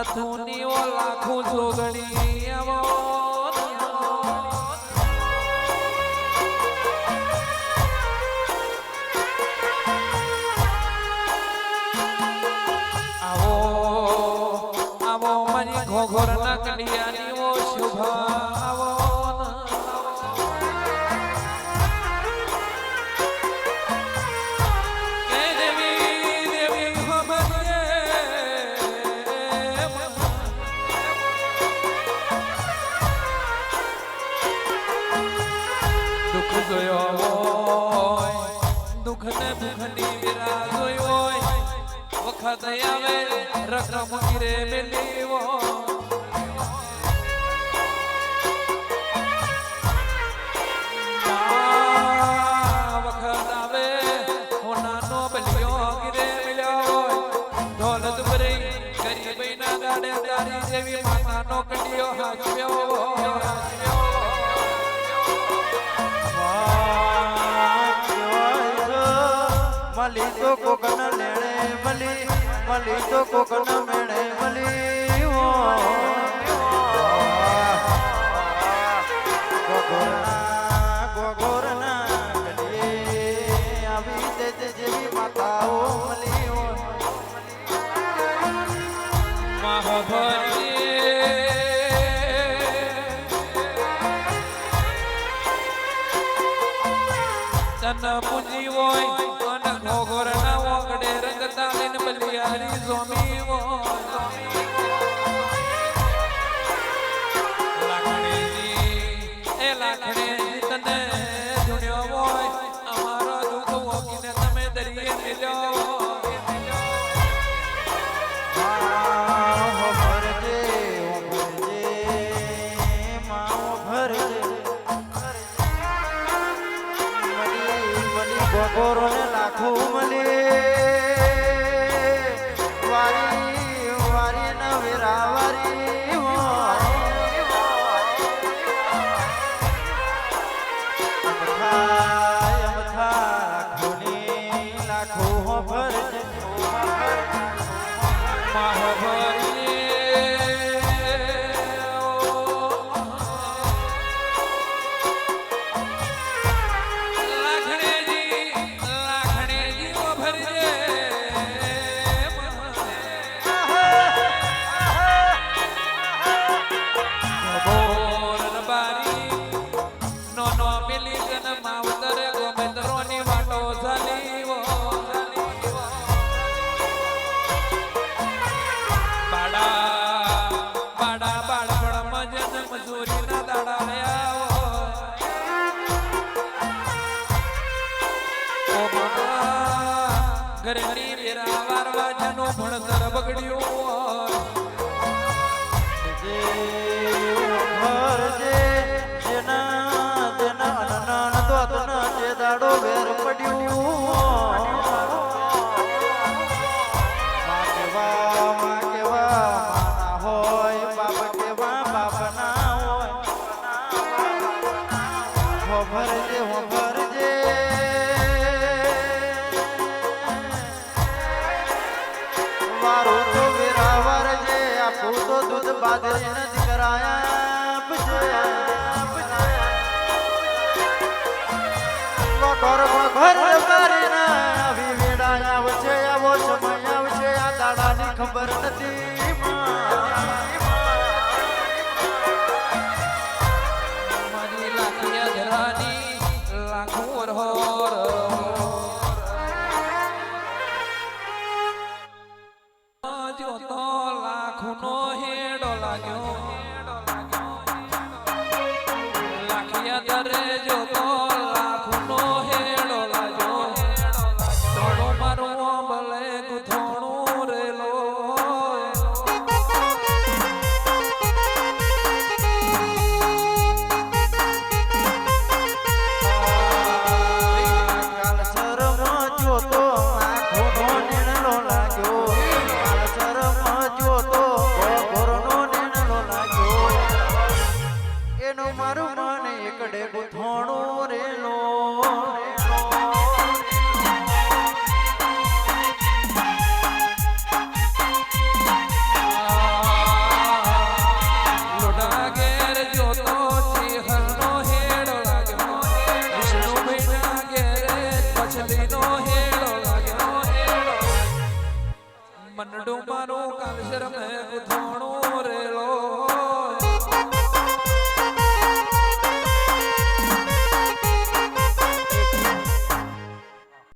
નથુની ઓ લાખો જોગણી આવો આવો મારી ઘોઘર ના કડિયાની ઓ શુભા આવો દુઃખને ભૂખની વિરા જોઈ હોય વખત આવે રકમ ગીરે મેલી વખત આવે હોનાનો બલિયો ગીરે મેલ્યો દોલત ભરી ગરીબી ના ગાડે તારી જેવી માતાનો કડિયો હાચવ્યો મલી તો કોકન લેણે મલી તો કોકન મેણે મલી ગોગોરના કડીએ આવી તે જેવી માતાઓ મલી તન પૂજી હોય ઘોઘર ના ઓગડે રંગ તાલીન બલિયારી જોમી લાખણી તને જુણ્યો હોય અમારો દુઃખ ઓગીને તમે દરિયે મિલ્યો ગોગોરો ને લાખો મલે વારી વારી ન વેરા વારી લાખો ભર ઘરની વેરા વારવા જનો ભણતર બગડ્યું ઘર જેના જે દાડો વેર પડ્યું માં કેવા માના હોય બાપ કેવા બાપ ના હોય ભરજે વારો તો વેરાવર જે આપું તો દૂધ બાદરી નથી કરાયા ઘર મારી ના આવી વેડા આવશે આવો સમય આવશે આ દાડાની ખબર નથી મારી લાખિયા ધરાની લાખો હોર તો લાખનો હેડો લાગ્યો લાખિયા દરે જો તો લાખનો હેડો લાગ્યો થોડો મારો ભલે ગુથોણું રેલો કાલ શરમ જોતો આંખોનો નીણલો લાગ્યો મારું મન એકડે ગુથોણું રેલો ગાંડું મારું કાલ શરમ